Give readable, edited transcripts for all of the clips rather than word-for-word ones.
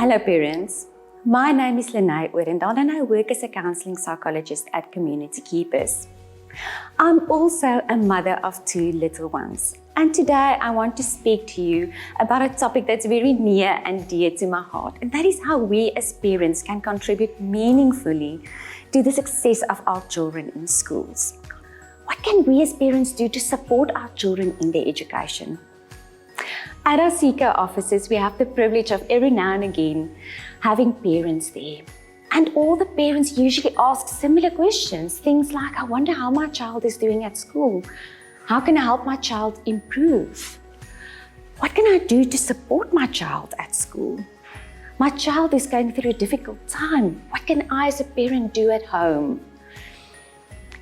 Hello parents, my name is Lene Orendahl and I work as a counselling psychologist at Community Keepers. I'm also a mother of 2 little ones, and today I want to speak to you about a topic that's very near and dear to my heart, and that is how we as parents can contribute meaningfully to the success of our children in schools. What can we as parents do to support our children in their education? At our CK offices, we have the privilege of every now and again having parents there. And all the parents usually ask similar questions. Things like, I wonder how my child is doing at school. How can I help my child improve? What can I do to support my child at school? My child is going through a difficult time. What can I as a parent do at home?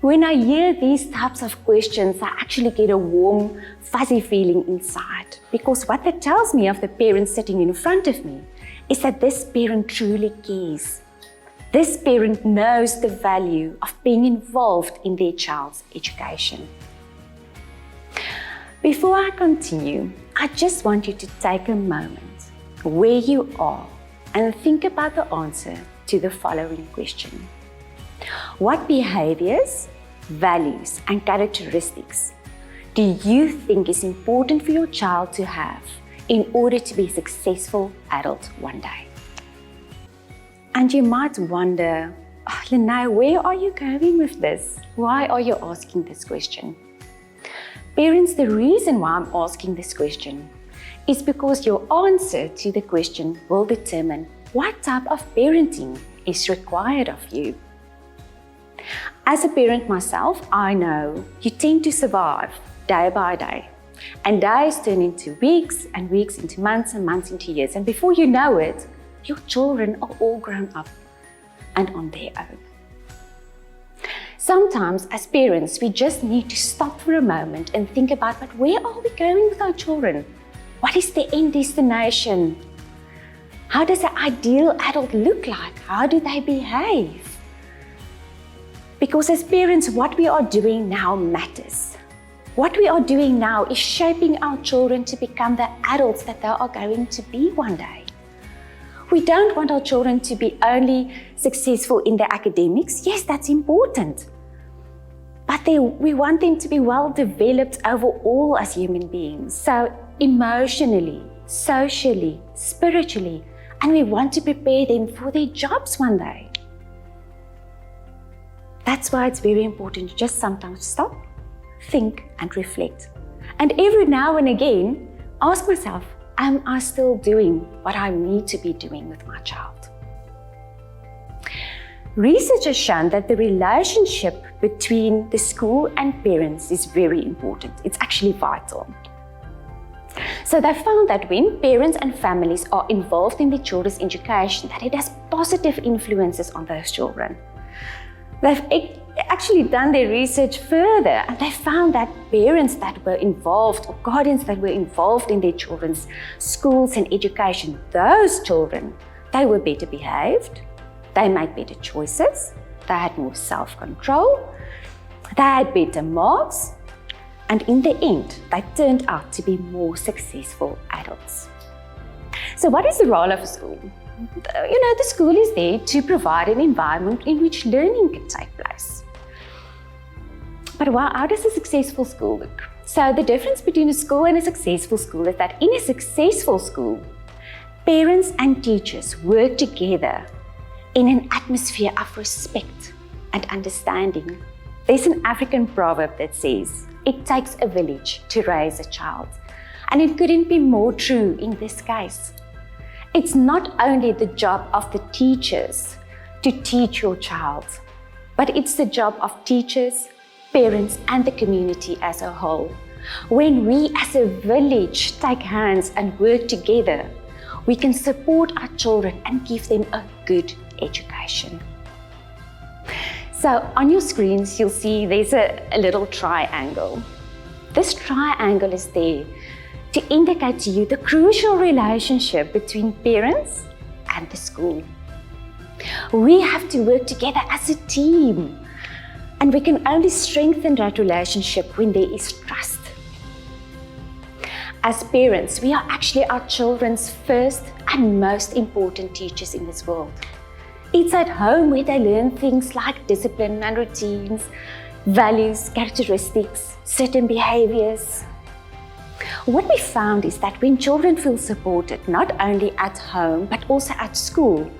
When I hear these types of questions, I actually get a warm, fuzzy feeling inside, because what that tells me of the parent sitting in front of me is that this parent truly cares. This parent knows the value of being involved in their child's education. Before I continue, I just want you to take a moment where you are and think about the answer to the following question. What behaviors, values, and characteristics do you think is important for your child to have in order to be a successful adult one day? And you might wonder, Lene, where are you going with this? Why are you asking this question? Parents, the reason why I'm asking this question is because your answer to the question will determine what type of parenting is required of you. As a parent myself, I know you tend to survive day by day, and days turn into weeks and weeks into months and months into years, and before you know it, your children are all grown up and on their own. Sometimes as parents, we just need to stop for a moment and think about, but where are we going with our children? What is the end destination? How does an ideal adult look like? How do they behave? Because as parents, what we are doing now matters. What we are doing now is shaping our children to become the adults that they are going to be one day. We don't want our children to be only successful in their academics. Yes, that's important. But we want them to be well developed overall as human beings. So emotionally, socially, spiritually, and we want to prepare them for their jobs one day. That's why it's very important to just sometimes stop, think, and reflect. And every now and again, ask myself, am I still doing what I need to be doing with my child? Research has shown that the relationship between the school and parents is very important. It's actually vital. So they found that when parents and families are involved in their children's education, that it has positive influences on those children. They've actually done their research further, and they found that parents that were involved, or guardians that were involved in their children's schools and education, those children, they were better behaved, they made better choices, they had more self-control, they had better marks, and in the end, they turned out to be more successful adults. So what is the role of a school? The school is there to provide an environment in which learning can take place. But how does a successful school look? So the difference between a school and a successful school is that in a successful school, parents and teachers work together in an atmosphere of respect and understanding. There's an African proverb that says, it takes a village to raise a child. And it couldn't be more true in this case. It's not only the job of the teachers to teach your child, but it's the job of teachers, parents, and the community as a whole. When we as a village take hands and work together, we can support our children and give them a good education. So on your screens, you'll see there's a little triangle. This triangle is there to indicate to you the crucial relationship between parents and the school. We have to work together as a team, and we can only strengthen that relationship when there is trust. As parents, we are actually our children's first and most important teachers in this world. It's at home where they learn things like discipline and routines, values, characteristics, certain behaviors. What we found is that when children feel supported, not only at home, but also at school,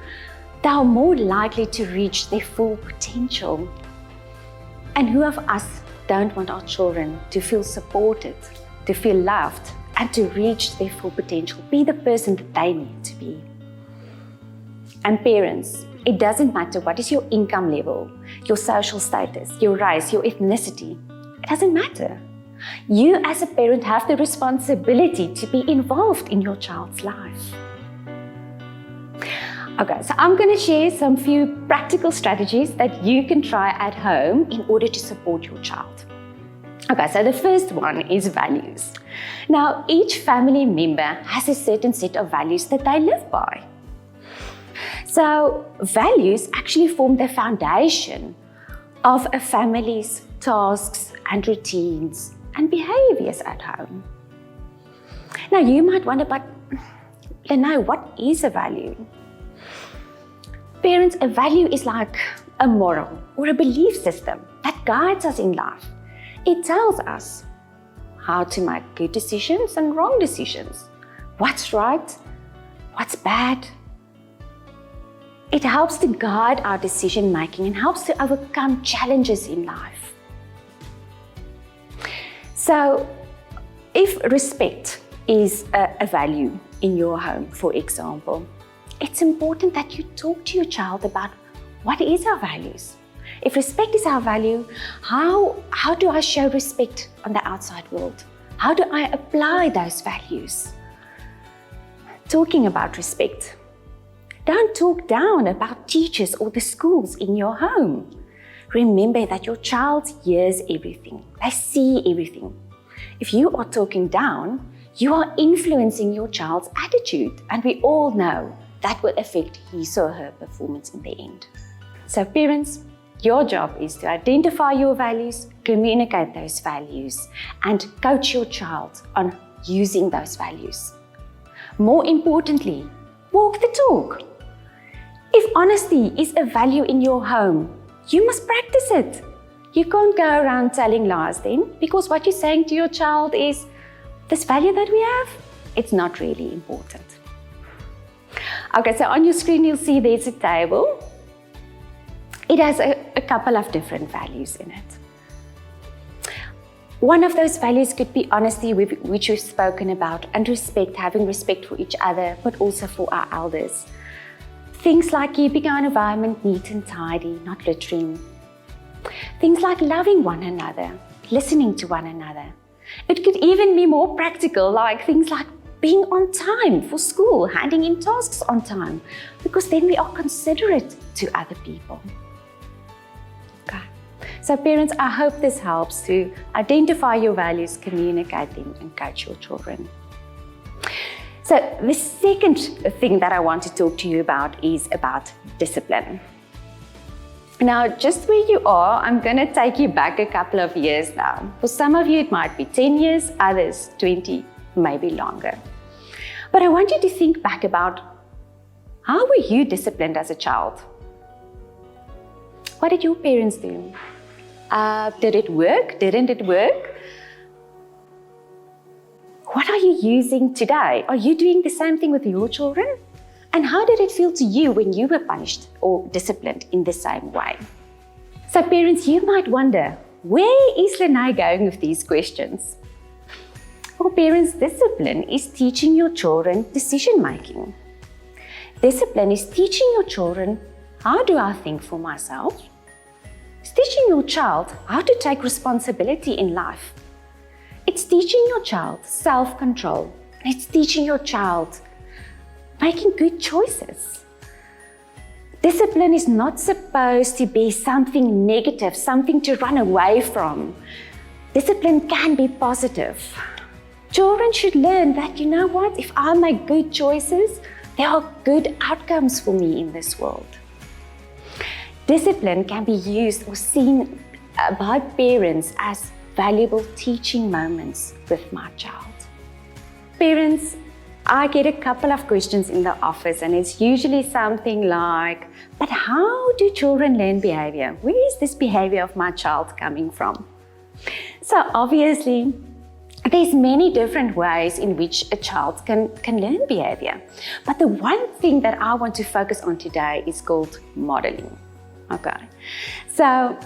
they are more likely to reach their full potential. And who of us don't want our children to feel supported, to feel loved, and to reach their full potential, be the person that they need to be? And parents, it doesn't matter what is your income level, your social status, your race, your ethnicity. It doesn't matter. You as a parent have the responsibility to be involved in your child's life. Okay, so I'm going to share some few practical strategies that you can try at home in order to support your child. Okay, so the first one is values. Now, each family member has a certain set of values that they live by. So, values actually form the foundation of a family's tasks and routines and behaviors at home. Now, you might wonder, but Lena, what is a value? Parents, a value is like a moral or a belief system that guides us in life. It tells us how to make good decisions and wrong decisions, what's right, what's bad. It helps to guide our decision making and helps to overcome challenges in life. So, if respect is a value in your home, for example, it's important that you talk to your child about what is our values. If respect is our value, how do I show respect on the outside world? How do I apply those values? Talking about respect, don't talk down about teachers or the schools in your home. Remember that your child hears everything. They see everything. If you are talking down, you are influencing your child's attitude, and we all know that will affect his or her performance in the end. So parents, your job is to identify your values, communicate those values, and coach your child on using those values. More importantly, walk the talk. If honesty is a value in your home, you must practice it. You can't go around telling lies then, because what you're saying to your child is, this value that we have, it's not really important. Okay, so on your screen you'll see there's a table. It has a couple of different values in it. One of those values could be honesty, which we've spoken about, and respect, having respect for each other, but also for our elders. Things like keeping our environment neat and tidy, not littering. Things like loving one another, listening to one another. It could even be more practical, like things like being on time for school, handing in tasks on time, because then we are considerate to other people. Okay. So parents, I hope this helps to identify your values, communicate them, and coach your children. So the second thing that I want to talk to you about is about discipline. Now, just where you are, I'm going to take you back a couple of years now. For some of you, it might be 10 years, others 20, maybe longer. But I want you to think back about, how were you disciplined as a child? What did your parents do? Did it work? Didn't it work? What are you using today? Are you doing the same thing with your children? And how did it feel to you when you were punished or disciplined in the same way? So parents, you might wonder, where is Lene going with these questions? Well, parents, discipline is teaching your children decision making. Discipline is teaching your children, how do I think for myself? It's teaching your child how to take responsibility in life. It's teaching your child self-control. It's teaching your child making good choices. Discipline is not supposed to be something negative, something to run away from. Discipline can be positive. Children should learn that, you know what, if I make good choices, there are good outcomes for me in this world. Discipline can be used or seen by parents as valuable teaching moments with my child. Parents, I get a couple of questions in the office, and it's usually something like, but how do children learn behavior? Where is this behavior of my child coming from? So obviously, there's many different ways in which a child can learn behavior. But the one thing that I want to focus on today is called modeling. Okay. So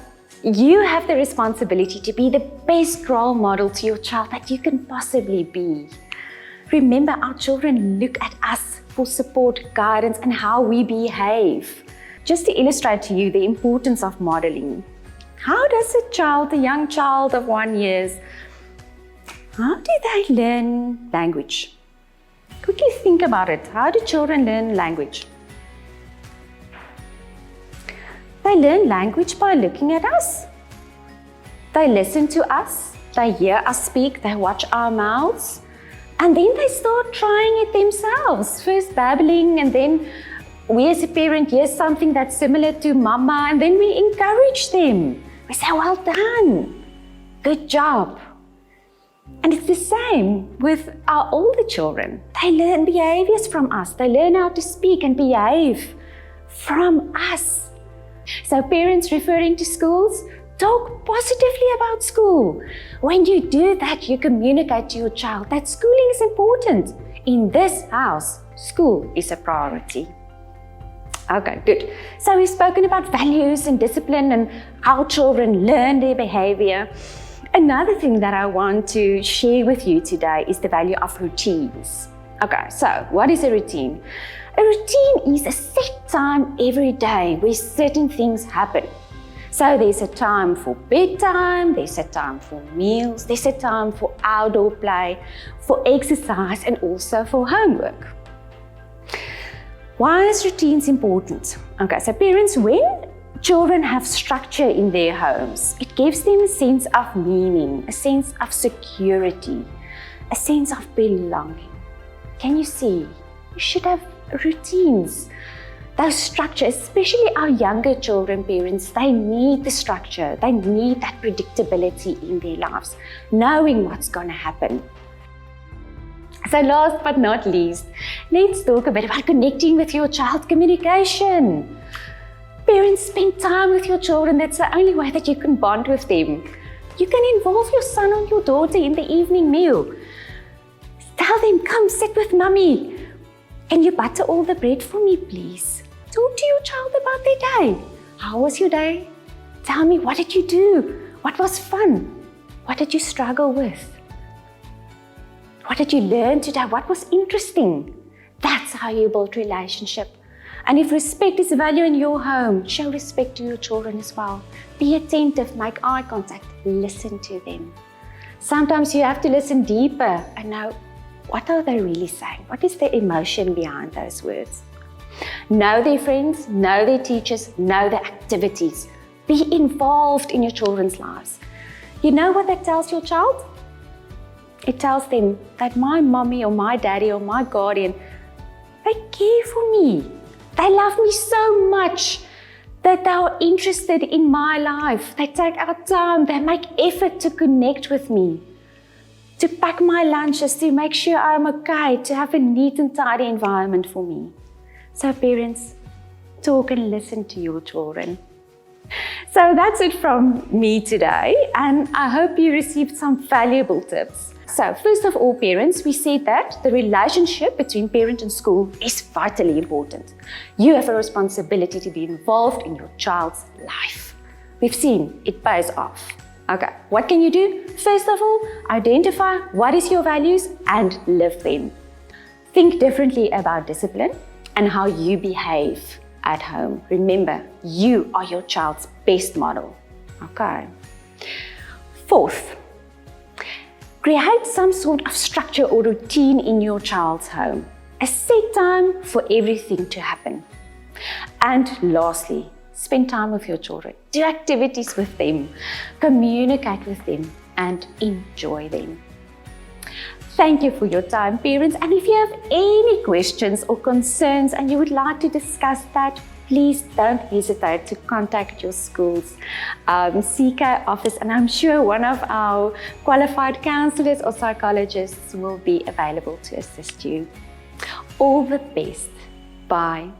you have the responsibility to be the best role model to your child that you can possibly be. Remember, our children look at us for support, guidance, and how we behave. Just to illustrate to you the importance of modeling. How does a young child of 1 year, how do they learn language? Quickly think about it. How do children learn language? They learn language by looking at us. They listen to us. They hear us speak. They watch our mouths. And then they start trying it themselves. First babbling, and then we as a parent hear something that's similar to mama, and then we encourage them. We say, well done. Good job. And it's the same with our older children. They learn behaviors from us. They learn how to speak and behave from us. So parents referring to schools, talk positively about school. When you do that, you communicate to your child that schooling is important. In this house, school is a priority. Okay, good. So we've spoken about values and discipline and how children learn their behavior. Another thing that I want to share with you today is the value of routines. Okay, so what is a routine? A routine is a set time every day where certain things happen. So there's a time for bedtime, there's a time for meals, there's a time for outdoor play, for exercise, and also for homework. Why is routines important? Okay, so parents, when children have structure in their homes, it gives them a sense of meaning, a sense of security, a sense of belonging. Can you see? You should have routines. Those structures, especially our younger children, parents, they need the structure. They need that predictability in their lives, knowing what's going to happen. So last but not least, let's talk a bit about connecting with your child, communication. Parents, spend time with your children. That's the only way that you can bond with them. You can involve your son or your daughter in the evening meal. Tell them, come sit with mommy. Can you butter all the bread for me, please? Talk to your child about their day. How was your day? Tell me, what did you do? What was fun? What did you struggle with? What did you learn today? What was interesting? That's how you build relationship. And if respect is a value in your home, show respect to your children as well. Be attentive, make eye contact, listen to them. Sometimes you have to listen deeper and know, what are they really saying? What is the emotion behind those words? Know their friends, know their teachers, know their activities. Be involved in your children's lives. You know what that tells your child? It tells them that my mommy or my daddy or my guardian, they care for me. They love me so much that they are interested in my life. They take out time, they make effort to connect with me, to pack my lunches, to make sure I'm okay, to have a neat and tidy environment for me. So parents, talk and listen to your children. So that's it from me today, and I hope you received some valuable tips. So first of all, parents, we said that the relationship between parent and school is vitally important. You have a responsibility to be involved in your child's life. We've seen it pays off. Okay, what can you do? First of all, identify what is your values and live them. Think differently about discipline and how you behave at home. Remember, you are your child's best model. Okay. Fourth, create some sort of structure or routine in your child's home. A set time for everything to happen. And lastly, spend time with your children. Do activities with them. Communicate with them and enjoy them. Thank you for your time, parents. And if you have any questions or concerns and you would like to discuss that, please don't hesitate to contact your school's CK office, and I'm sure one of our qualified counselors or psychologists will be available to assist you. All the best. Bye.